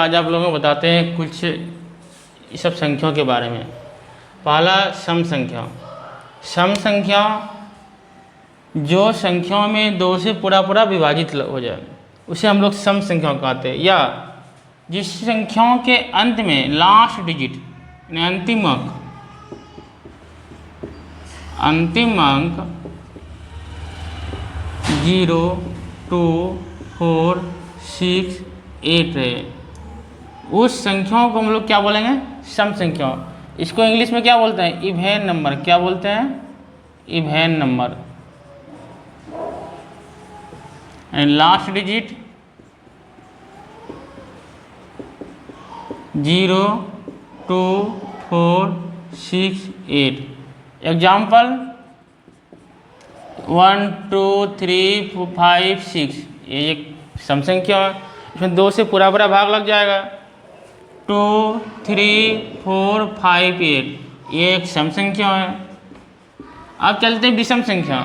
आज आप लोगों को बताते हैं कुछ इस सब संख्याओं के बारे में। पहला सम संख्या। सम संख्या जो संख्याओं में 2 से पूरा विभाजित हो जाए उसे हम लोग सम संख्याओं कहते हैं, या जिस संख्याओं के अंत में लास्ट डिजिट यानी अंतिम अंक 0, 2, 4, 6, 8 रहे, उस संख्याओं को हम लोग क्या बोलेंगे? सम संख्याओं। इसको इंग्लिश में क्या बोलते हैं? Even number. क्या बोलते हैं? Even number. And last digit 0, 2, 4, 6, 8। Example 1, 2, 3, 4, 5, 6। ये एक सम संख्या है, इसमें 2 से पूरा भाग लग जाएगा। 2, 3, 4, 5, 8 ये एक सम संख्या है। अब चलते हैं विषम संख्या।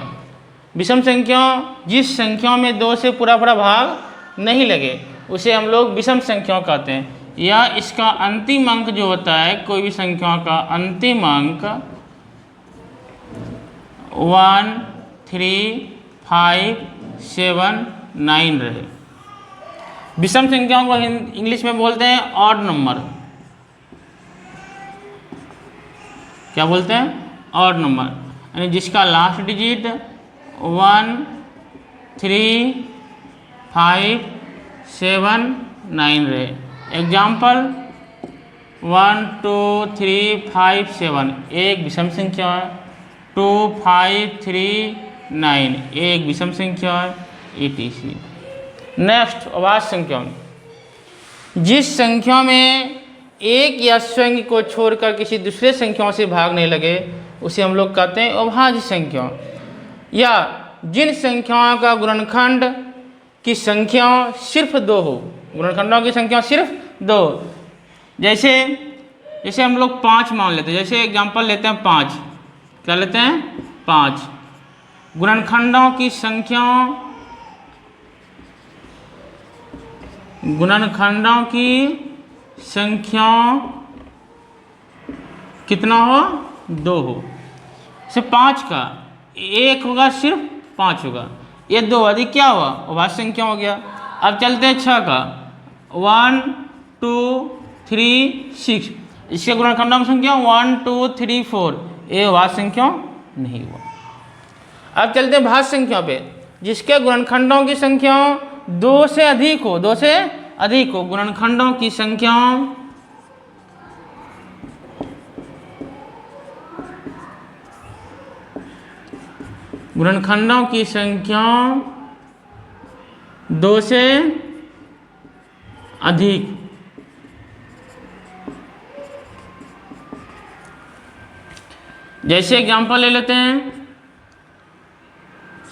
विषम संख्या जिस संख्या में 2 से पूरा भाग नहीं लगे उसे हम लोग विषम संख्या कहते हैं, या इसका अंतिम अंक जो होता है कोई भी संख्या का अंतिम अंक 1, 3, 5, 7, 9 रहे। विषम संख्याओं को इंग्लिश में बोलते हैं ऑड नंबर। क्या बोलते हैं? ऑड नंबर, यानी जिसका लास्ट डिजिट 1, 3, 5, 7, 9 रहे। एग्जाम्पल 1, 2, 3, 5, 7 एक विषम संख्या है। 2, 5, 3, 9 एक विषम संख्या है, etc। नेक्स्ट अभाज्य संख्या। जिस संख्या में एक या स्वयं को छोड़कर किसी दूसरे संख्याओं से भाग नहीं लगे उसे हम लोग कहते हैं अभाज्य संख्या, या जिन संख्याओं का गुणनखंड की संख्या सिर्फ 2 हो। गुणनखंडों की संख्या सिर्फ 2। जैसे हम लोग 5 मान लेते हैं। जैसे एग्जांपल लेते हैं 5। क्या लेते हैं? 5। गुणनखंडों की संख्या कितना हो? 2 हो। जैसे 5 का 1 होगा, सिर्फ 5 होगा। ये 2 अधिक क्या हुआ? अभाज्य संख्या हो गया। अब चलते हैं 6 का 1, 2, 3, 6। इसके गुणनखंडों की संख्या 1, 2, 3, 4 ये अभाज्य संख्या नहीं हुआ। अब चलते हैं भाज्य संख्या पे, जिसके गुणनखंडों की संख्या 2 से अधिक हो। 2 से अधिक हो। गुणनखंडों की संख्या गुणनखंडों की संख्या 2 से अधिक। जैसे एग्जांपल ले लेते हैं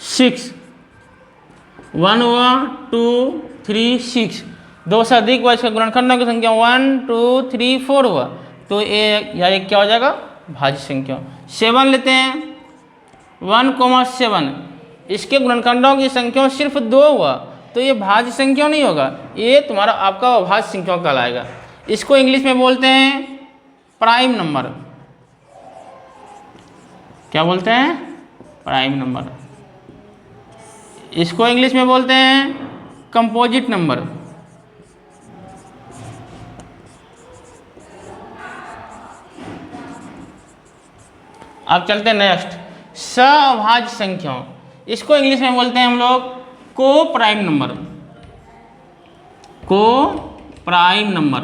6। 1 हुआ, 2, 3, 6 2 से अधिक हुआ। इसका गुणनखंडों की संख्या 1, 2, 3, 4 हुआ, तो एक क्या हो जाएगा? भाज्य संख्या। 7 लेते हैं 1,7। इसके गुणनखंडों की संख्या सिर्फ 2 हुआ, तो ये भाज्य संख्या नहीं होगा, ये तुम्हारा आपका अभाज्य संख्या कहलाएगा। इसको इंग्लिश में बोलते हैं प्राइम नंबर। क्या बोलते हैं? Prime number. इसको इंग्लिश में बोलते हैं कंपोजिट नंबर। अब चलते हैं नेक्स्ट सअभाज्य संख्याओं। इसको इंग्लिश में बोलते हैं हम लोग को प्राइम नंबर। को प्राइम नंबर।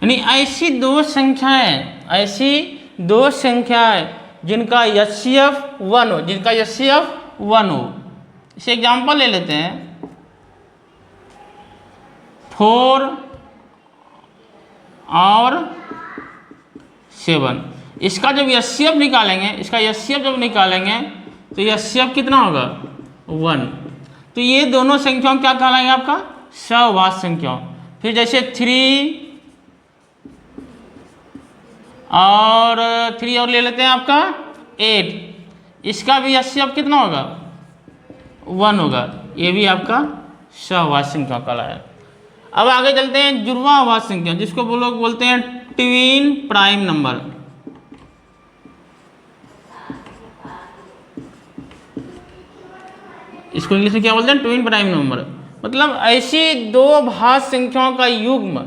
यानी ऐसी दो संख्याएं जिनका HCF 1 हो, इसे एग्जांपल ले लेते हैं 4 और 7। इसका जब HCF निकालेंगे, तो HCF कितना होगा? 1। तो ये दोनों संख्याओं क्या कहलाएंगे? आपका सअभाज्य संख्या। फिर जैसे 3 और ले लेते हैं आपका 8। इसका भी HCF कितना होगा? 1 होगा। ये भी आपका सहवाची संख्या कहलाया। अब आगे चलते हैं जुड़वा अभाज्य संख्या, जिसको वो लोग बोलते हैं ट्विन प्राइम नंबर। इसको इंग्लिश में क्या बोलते हैं? Twin prime number. मतलब ऐसी दो भाज्य संख्याओं का युग्म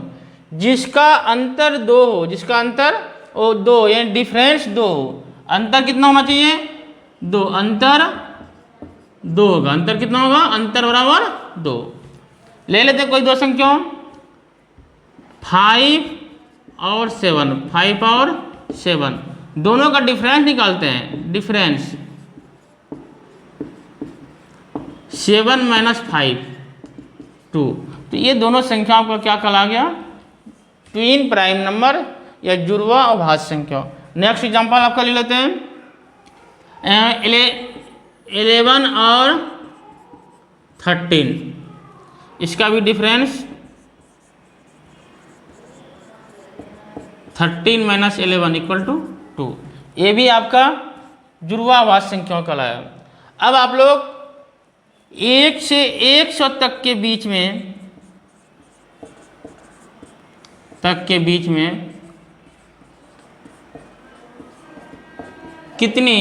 जिसका अंतर 2 हो, जिसका अंतर 2 यानी डिफरेंस 2 हो। अंतर कितना होना चाहिए? 2। अंतर 2 होगा। अंतर कितना होगा? अंतर बराबर 2। ले लेते हैं कोई दो संख्याओं 5 और 7, 5 और 7 दोनों का डिफरेंस निकालते हैं। Difference 7 minus 5 2। तो ये दोनों संख्याओं का क्या कहला गया? ट्विन प्राइम नंबर या जुड़वा अभाज्य संख्या। नेक्स्ट एग्जांपल आपका ले लेते हैं 11 और 13। इसका भी डिफरेंस 13 माइनस 11 इक्वल टू 2। ये भी आपका जुड़वा अभाज्य संख्याओं कहलाया। अब आप लोग 1 से 100 तक के बीच में कितनी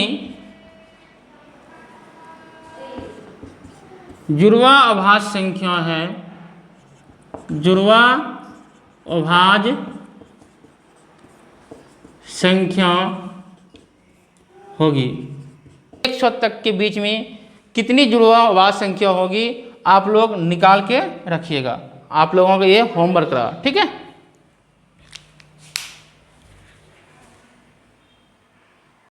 जुड़वा अभाज्य संख्या है? जुड़वा अभाज्य संख्या होगी 100 तक के बीच में कितनी जुड़वा अभाज्य संख्या होगी? आप लोग निकाल के रखिएगा। आप लोगों को ये होमवर्क रहा, ठीक है।